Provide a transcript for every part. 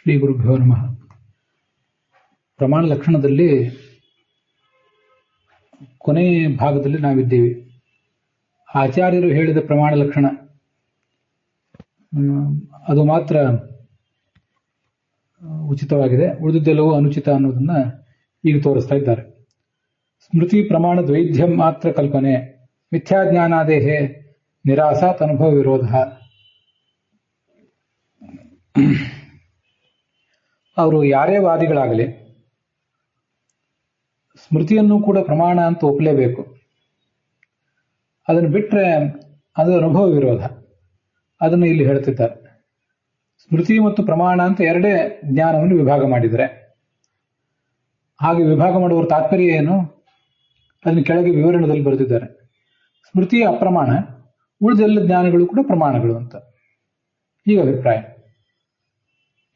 ಶ್ರೀ ಗುರುಭ್ಯೋ ನಮಃ. ಪ್ರಮಾಣ ಲಕ್ಷಣದಲ್ಲಿ ಕೊನೆಯ ಭಾಗದಲ್ಲಿ ನಾವಿದ್ದೇವೆ. ಆಚಾರ್ಯರು ಹೇಳಿದ ಪ್ರಮಾಣ ಲಕ್ಷಣ ಅದು ಮಾತ್ರ ಉಚಿತವಾಗಿದೆ, ಉಳಿದಿದ್ದೆಲ್ಲವೂ ಅನುಚಿತ ಅನ್ನೋದನ್ನ ಈಗ ತೋರಿಸ್ತಾ ಇದ್ದಾರೆ. ಸ್ಮೃತಿ ಪ್ರಮಾಣ ದ್ವೈಧ್ಯಂ ಮಾತ್ರ ಕಲ್ಪನೆ, ಮಿಥ್ಯಾಜ್ಞಾನಾದೇಹೇ ನಿರಾಸಾತ್ ಅನುಭವ ವಿರೋಧ. ಅವರು ಯಾರೇ ವಾದಿಗಳಾಗಲಿ ಸ್ಮೃತಿಯನ್ನು ಕೂಡ ಪ್ರಮಾಣ ಅಂತ ಒಪ್ಪಲೇಬೇಕು. ಅದನ್ನು ಬಿಟ್ಟರೆ ಅದು ಅನುಭವ ವಿರೋಧ. ಅದನ್ನು ಇಲ್ಲಿ ಹೇಳ್ತಿದ್ದಾರೆ. ಸ್ಮೃತಿ ಮತ್ತು ಪ್ರಮಾಣ ಅಂತ ಎರಡೇ ಜ್ಞಾನವನ್ನು ವಿಭಾಗ ಮಾಡಿದರೆ, ಹಾಗೆ ವಿಭಾಗ ಮಾಡುವ ತಾತ್ಪರ್ಯ ಏನು ಅದನ್ನು ಕೆಳಗೆ ವಿವರಣದಲ್ಲಿ ಬರೆದಿದ್ದಾರೆ. ಸ್ಮೃತಿ ಅಪ್ರಮಾಣ, ಉಳಿದೆಲ್ಲ ಜ್ಞಾನಗಳು ಕೂಡ ಪ್ರಮಾಣಗಳು ಅಂತ ಈಗ ಅಭಿಪ್ರಾಯ.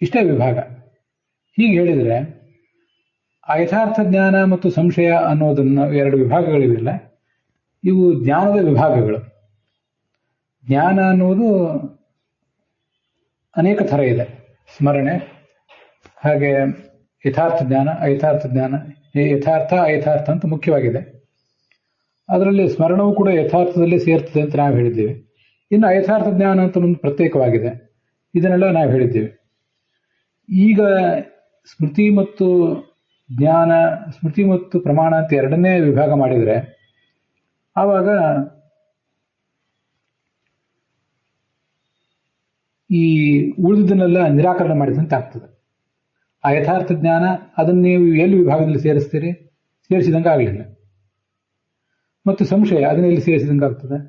ಇಷ್ಟೇ ವಿಭಾಗ. ಹೀಗೆ ಹೇಳಿದರೆ ಯಥಾರ್ಥ ಜ್ಞಾನ ಮತ್ತು ಸಂಶಯ ಅನ್ನೋದನ್ನು ಎರಡು ವಿಭಾಗಗಳಿವೆಯಲ್ಲ, ಇವು ಜ್ಞಾನದ ವಿಭಾಗಗಳು. ಜ್ಞಾನ ಅನ್ನುವುದು ಅನೇಕ ಥರ ಇದೆ. ಸ್ಮರಣೆ, ಹಾಗೆ ಯಥಾರ್ಥ ಜ್ಞಾನ, ಅಯಥಾರ್ಥ ಜ್ಞಾನ. ಯಥಾರ್ಥ ಅಯಥಾರ್ಥ ಅಂತ ಮುಖ್ಯವಾಗಿದೆ. ಅದರಲ್ಲಿ ಸ್ಮರಣವು ಕೂಡ ಯಥಾರ್ಥದಲ್ಲಿ ಸೇರ್ತದೆ ಅಂತ ನಾವು ಹೇಳಿದ್ದೇವೆ. ಇನ್ನು ಅಯಥಾರ್ಥ ಜ್ಞಾನ ಅಂತ ಒಂದು ಪ್ರತ್ಯೇಕವಾಗಿದೆ. ಇದನ್ನೆಲ್ಲ ನಾವು ಹೇಳಿದ್ದೇವೆ. ಈಗ ಸ್ಮೃತಿ ಮತ್ತು ಜ್ಞಾನ, ಸ್ಮೃತಿ ಮತ್ತು ಪ್ರಮಾಣ ಅಂತ ಎರಡನ್ನೇ ವಿಭಾಗ ಮಾಡಿದರೆ ಆವಾಗ ಈ ಉಳಿದುದನ್ನೆಲ್ಲ ನಿರಾಕರಣೆ ಮಾಡಿದಂತೆ ಆಗ್ತದೆ. ಆ ಯಥಾರ್ಥ ಜ್ಞಾನ ಅದನ್ನು ನೀವು ಎಲ್ಲಿ ವಿಭಾಗದಲ್ಲಿ ಸೇರಿಸ್ತೀರಿ? ಸೇರಿಸಿದಂಗೆ ಆಗಲಿಲ್ಲ. ಮತ್ತು ಸಂಶಯ ಅದನ್ನ ಎಲ್ಲಿ ಸೇರಿಸಿದಂಗೆ ಆಗ್ತದೆ?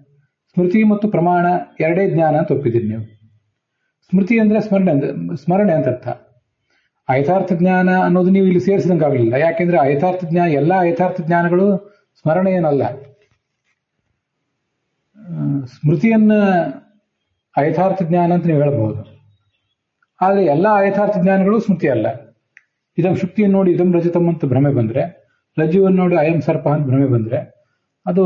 ಸ್ಮೃತಿ ಮತ್ತು ಪ್ರಮಾಣ ಎರಡೇ ಜ್ಞಾನ ಅಂತ ಒಪ್ಪಿದ್ದೀರಿ ನೀವು. ಸ್ಮೃತಿ ಅಂದ್ರೆ ಸ್ಮರಣೆ ಅಂತ ಅರ್ಥ. ಯಥಾರ್ಥ ಜ್ಞಾನ ಅನ್ನೋದು ನೀವು ಇಲ್ಲಿ ಸೇರಿಸಿದಂಗೆ ಆಗಲಿಲ್ಲ. ಯಾಕೆಂದ್ರೆ ಯಥಾರ್ಥ ಜ್ಞಾನ, ಎಲ್ಲ ಯಥಾರ್ಥ ಜ್ಞಾನಗಳು ಸ್ಮರಣೆ ಏನಲ್ಲ. ಸ್ಮೃತಿಯನ್ನ ಯಥಾರ್ಥ ಜ್ಞಾನ ಅಂತ ನೀವು ಹೇಳಬಹುದು. ಆದರೆ ಎಲ್ಲ ಯಥಾರ್ಥ ಜ್ಞಾನಗಳು ಸ್ಮೃತಿ ಅಲ್ಲ. ಇದಂ ಶುಕ್ತಿಯನ್ನು ನೋಡಿ ಇದಂ ರಜತಂ ಅಂತ ಭ್ರಮೆ ಬಂದ್ರೆ, ರಜ್ಜುವನ್ನು ನೋಡಿ ಅಯಂ ಸರ್ಪ ಅಂತ ಭ್ರಮೆ ಬಂದ್ರೆ ಅದು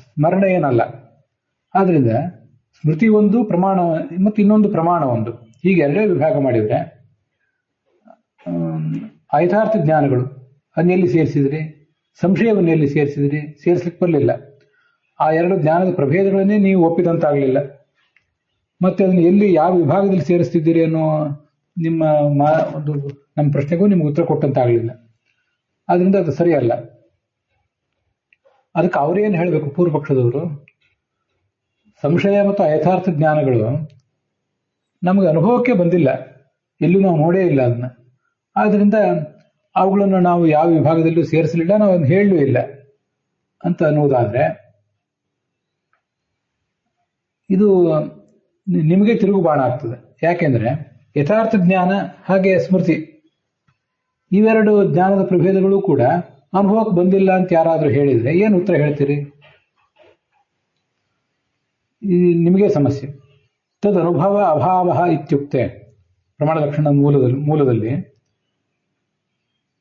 ಸ್ಮರಣೆ ಏನಲ್ಲ. ಆದ್ರಿಂದ ಸ್ಮೃತಿ ಒಂದು, ಪ್ರಮಾಣ ಮತ್ತು ಇನ್ನೊಂದು ಪ್ರಮಾಣ ಒಂದು, ಹೀಗೆ ಎರಡೇ ವಿಭಾಗ ಮಾಡಿದರೆ ಯಥಾರ್ಥ ಜ್ಞಾನಗಳು ಅದನ್ನೆಲ್ಲಿ ಸೇರಿಸಿದ್ರಿ? ಸಂಶಯವನ್ನು ಎಲ್ಲಿ ಸೇರಿಸಿದ್ರಿ? ಸೇರಿಸ್ಲಿಕ್ಕೆ ಬರಲಿಲ್ಲ. ಆ ಎರಡು ಜ್ಞಾನದ ಪ್ರಭೇದಗಳನ್ನೇ ನೀವು ಒಪ್ಪಿದಂತಾಗಲಿಲ್ಲ. ಮತ್ತೆ ಅದನ್ನು ಎಲ್ಲಿ ಯಾವ ವಿಭಾಗದಲ್ಲಿ ಸೇರಿಸ್ತಿದ್ದೀರಿ ಅನ್ನೋ ನಮ್ಮ ಪ್ರಶ್ನೆಗೂ ನಿಮ್ಗೆ ಉತ್ತರ ಕೊಟ್ಟಂತಾಗಲಿಲ್ಲ. ಆದ್ರಿಂದ ಅದು ಸರಿಯಲ್ಲ. ಅದಕ್ಕೆ ಅವರೇನು ಹೇಳಬೇಕು? ಪೂರ್ವ ಪಕ್ಷದವರು, ಸಂಶಯ ಮತ್ತು ಯಥಾರ್ಥ ಜ್ಞಾನಗಳು ನಮಗೆ ಅನುಭವಕ್ಕೆ ಬಂದಿಲ್ಲ, ಎಲ್ಲೂ ನಾವು ನೋಡೇ ಇಲ್ಲ ಅದನ್ನ. ಆದ್ರಿಂದ ಅವುಗಳನ್ನು ನಾವು ಯಾವ ವಿಭಾಗದಲ್ಲೂ ಸೇರಿಸಲಿಲ್ಲ, ನಾವು ಅದನ್ನು ಹೇಳಲೂ ಇಲ್ಲ ಅಂತ ಅನ್ನೋದಾದ್ರೆ ಇದು ನಿಮಗೆ ತಿರುಗುಬಾಣ ಆಗ್ತದೆ. ಯಾಕೆಂದ್ರೆ ಯಥಾರ್ಥ ಜ್ಞಾನ ಹಾಗೆ ಸ್ಮೃತಿ ಇವೆರಡು ಜ್ಞಾನದ ಪ್ರಭೇದಗಳು ಕೂಡ ಅನುಭವಕ್ಕೆ ಬಂದಿಲ್ಲ ಅಂತ ಯಾರಾದರೂ ಹೇಳಿದ್ರೆ ಏನು ಉತ್ತರ ಹೇಳ್ತೀರಿ? ನಿಮಗೆ ಸಮಸ್ಯೆ. ತದ್ ಅನುಭವ ಅಭಾವ ಇತ್ಯುಕ್ತೆ, ಪ್ರಮಾಣ ಲಕ್ಷಣ ಮೂಲದಲ್ಲಿ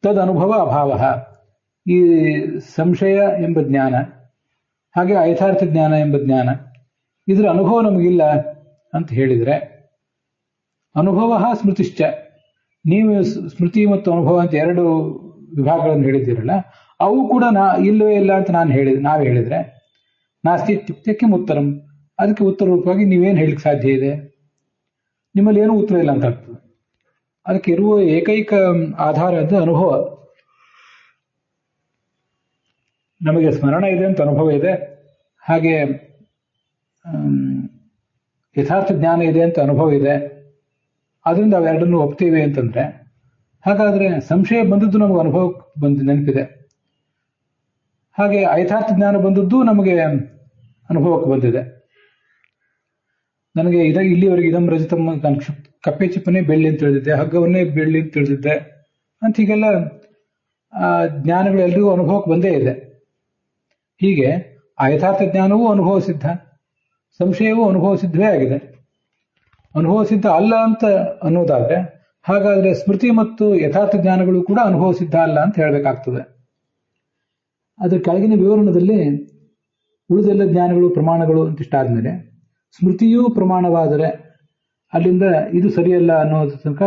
ತದ್ ಅನುಭವ ಅಭಾವ, ಈ ಸಂಶಯ ಎಂಬ ಜ್ಞಾನ ಹಾಗೆ ಯಥಾರ್ಥ ಜ್ಞಾನ ಎಂಬ ಜ್ಞಾನ ಇದರ ಅನುಭವ ನಮಗಿಲ್ಲ ಅಂತ ಹೇಳಿದರೆ, ಅನುಭವ ಸ್ಮೃತಿಶ್ಚ, ನೀವು ಸ್ಮೃತಿ ಮತ್ತು ಅನುಭವ ಅಂತ ಎರಡು ವಿಭಾಗಗಳನ್ನು ಹೇಳಿದ್ದೀರಲ್ಲ, ಅವು ಕೂಡ ಇಲ್ಲವೇ ಇಲ್ಲ ಅಂತ ನಾವೇ ಹೇಳಿದ್ರೆ ನಾಸ್ತಿ ಇತ್ಯುಕ್ತಕ್ಕೆ ಉತ್ತರಂ, ಅದಕ್ಕೆ ಉತ್ತರ ರೂಪವಾಗಿ ನೀವೇನು ಹೇಳಿಕ್ಕೆ ಸಾಧ್ಯ ಇದೆ? ನಿಮ್ಮಲ್ಲಿ ಏನೂ ಉತ್ತರ ಇಲ್ಲ ಅಂತ ಆಗ್ತದೆ. ಅದಕ್ಕೆ ಇರುವ ಏಕೈಕ ಆಧಾರ ಅದು ಅನುಭವ. ನಮಗೆ ಸ್ಮರಣ ಇದೆ ಅಂತ ಅನುಭವ ಇದೆ, ಹಾಗೆ ಯಥಾರ್ಥ ಜ್ಞಾನ ಇದೆ ಅಂತ ಅನುಭವ ಇದೆ. ಅದರಿಂದ ಅವೆರಡನ್ನು ಒಪ್ತೀವಿ ಅಂತಂದ್ರೆ, ಹಾಗಾದ್ರೆ ಸಂಶಯ ಬಂದದ್ದು ನಮಗೆ ಅನುಭವಕ್ಕೆ ನೆನಪಿದೆ, ಹಾಗೆ ಯಥಾರ್ಥ ಜ್ಞಾನ ಬಂದದ್ದು ನಮಗೆ ಅನುಭವಕ್ಕೆ ಬಂದಿದೆ. ನನಗೆ ಇಲ್ಲಿವರೆಗೆ ಇದಂ ರಜತಂ ಕಪ್ಪೆ ಚಿಪ್ಪನೇ ಬೆಳ್ಳಿ ಅಂತ ತಿಳಿದಿದ್ದೆ, ಹಗ್ಗವನ್ನೇ ಬೆಳ್ಳಿ ಅಂತ ತಿಳಿದಿದ್ದೆ ಅಂತ ಹೀಗೆಲ್ಲ ಜ್ಞಾನಗಳು ಎಲ್ರಿಗೂ ಅನುಭವಕ್ಕೆ ಬಂದೇ ಇದೆ. ಹೀಗೆ ಯಥಾರ್ಥ ಜ್ಞಾನವೂ ಅನುಭವ ಸಿದ್ಧ, ಸಂಶಯವೂ ಅನುಭವ ಸಿದ್ಧವೇ ಆಗಿದೆ. ಅನುಭವ ಸಿದ್ಧ ಅಲ್ಲ ಅಂತ ಅನ್ನೋದಾದ್ರೆ ಹಾಗಾದ್ರೆ ಸ್ಮೃತಿ ಮತ್ತು ಯಥಾರ್ಥ ಜ್ಞಾನಗಳು ಕೂಡ ಅನುಭವ ಸಿದ್ಧ ಅಲ್ಲ ಅಂತ ಹೇಳಬೇಕಾಗ್ತದೆ. ಅದರ ಕೆಳಗಿನ ವಿವರಣದಲ್ಲಿ ಉಳಿದೆಲ್ಲ ಜ್ಞಾನಗಳು ಪ್ರಮಾಣಗಳು ಅಂತಿಷ್ಟಾದ್ಮೇಲೆ ಸ್ಮೃತಿಯೂ ಪ್ರಮಾಣವಾದರೆ ಅಲ್ಲಿಂದ ಇದು ಸರಿಯಲ್ಲ ಅನ್ನೋದ್ರ ತನಕ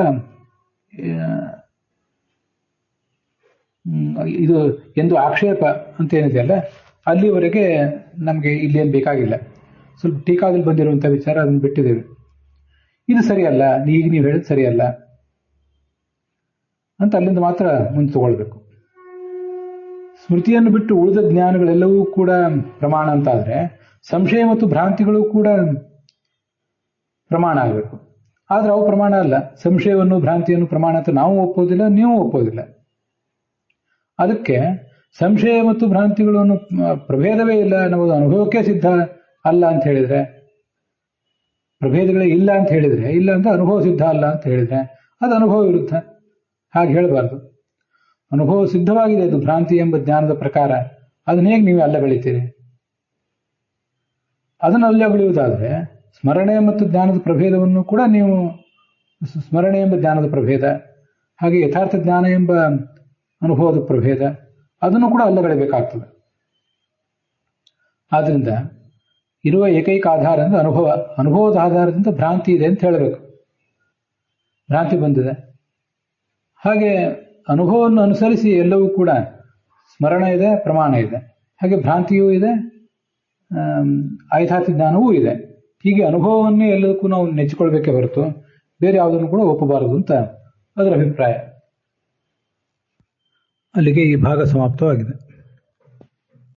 ಇದು ಎಂದು ಆಕ್ಷೇಪ ಅಂತ ಏನಿದೆಯಲ್ಲ ಅಲ್ಲಿವರೆಗೆ ನಮಗೆ ಇಲ್ಲೇನು ಬೇಕಾಗಿಲ್ಲ. ಸ್ವಲ್ಪ ಟೀಕಾದಲ್ಲಿ ಬಂದಿರುವಂಥ ವಿಚಾರ ಅದನ್ನು ಬಿಟ್ಟಿದ್ದೇವೆ. ಇದು ಸರಿಯಲ್ಲ, ಈಗ ನೀವು ಹೇಳಿದ್ ಸರಿಯಲ್ಲ ಅಂತ ಅಲ್ಲಿಂದ ಮಾತ್ರ ಮುಂದೆ ತಗೊಳ್ಬೇಕು. ಸ್ಮೃತಿಯನ್ನು ಬಿಟ್ಟು ಉಳಿದ ಜ್ಞಾನಗಳೆಲ್ಲವೂ ಕೂಡ ಪ್ರಮಾಣ ಅಂತಾದ್ರೆ ಸಂಶಯ ಮತ್ತು ಭ್ರಾಂತಿಗಳು ಕೂಡ ಪ್ರಮಾಣ ಆಗಬೇಕು. ಆದ್ರೆ ಅವು ಪ್ರಮಾಣ ಅಲ್ಲ. ಸಂಶಯವನ್ನು ಭ್ರಾಂತಿಯನ್ನು ಪ್ರಮಾಣ ಅಂತ ನಾವು ಒಪ್ಪೋದಿಲ್ಲ, ನೀವು ಒಪ್ಪೋದಿಲ್ಲ. ಅದಕ್ಕೆ ಸಂಶಯ ಮತ್ತು ಭ್ರಾಂತಿಗಳನ್ನು ಪ್ರಭೇದವೇ ಇಲ್ಲ ಅನ್ನೋದು ಅನುಭವಕ್ಕೆ ಸಿದ್ಧ ಅಲ್ಲ ಅಂತ ಹೇಳಿದ್ರೆ, ಪ್ರಭೇದಗಳೇ ಇಲ್ಲ ಅಂತ ಹೇಳಿದ್ರೆ, ಇಲ್ಲ ಅಂತ ಅನುಭವ ಸಿದ್ಧ ಅಲ್ಲ ಅಂತ ಹೇಳಿದ್ರೆ ಅದು ಅನುಭವ ವಿರುದ್ಧ. ಹಾಗೆ ಹೇಳಬಾರ್ದು. ಅನುಭವ ಸಿದ್ಧವಾಗಿದೆ ಅದು ಭ್ರಾಂತಿ ಎಂಬ ಜ್ಞಾನದ ಪ್ರಕಾರ. ಅದನ್ನ ಹೇಗೆ ನೀವು ಅಲ್ಲಗಳಿತೀರಿ? ಅದನ್ನು ಅಲ್ಲಗಳೆಯುವುದಾದ್ರೆ ಸ್ಮರಣೆ ಮತ್ತು ಜ್ಞಾನದ ಪ್ರಭೇದವನ್ನು ಕೂಡ ನೀವು, ಸ್ಮರಣೆ ಎಂಬ ಜ್ಞಾನದ ಪ್ರಭೇದ, ಹಾಗೆ ಯಥಾರ್ಥ ಜ್ಞಾನ ಎಂಬ ಅನುಭವದ ಪ್ರಭೇದ, ಅದನ್ನು ಕೂಡ ಅಲ್ಲಗಳೆಯಬೇಕಾಗ್ತದೆ. ಆದ್ರಿಂದ ಇರುವ ಏಕೈಕ ಆಧಾರ ಅಂದ್ರೆ ಅನುಭವ. ಅನುಭವದ ಆಧಾರದಿಂದ ಭ್ರಾಂತಿ ಇದೆ ಅಂತ ಹೇಳಬೇಕು. ಭ್ರಾಂತಿ ಬಂದಿದೆ. ಹಾಗೆ ಅನುಭವವನ್ನು ಅನುಸರಿಸಿ ಎಲ್ಲವೂ ಕೂಡ ಸ್ಮರಣ ಇದೆ, ಪ್ರಮಾಣ ಇದೆ, ಹಾಗೆ ಭ್ರಾಂತಿಯೂ ಇದೆ, ಯಥಾರ್ಥ ಜ್ಞಾನವೂ ಇದೆ. ಹೀಗೆ ಅನುಭವವನ್ನೇ ಎಲ್ಲದಕ್ಕೂ ನಾವು ನೆಚ್ಚಿಕೊಳ್ಬೇಕೇ ಹೊರತು ಬೇರೆ ಯಾವುದನ್ನು ಕೂಡ ಒಪ್ಪಬಾರದು ಅಂತ ಅದರ ಅಭಿಪ್ರಾಯ. ಅಲ್ಲಿಗೆ ಈ ಭಾಗ ಸಮಾಪ್ತವಾಗಿದೆ.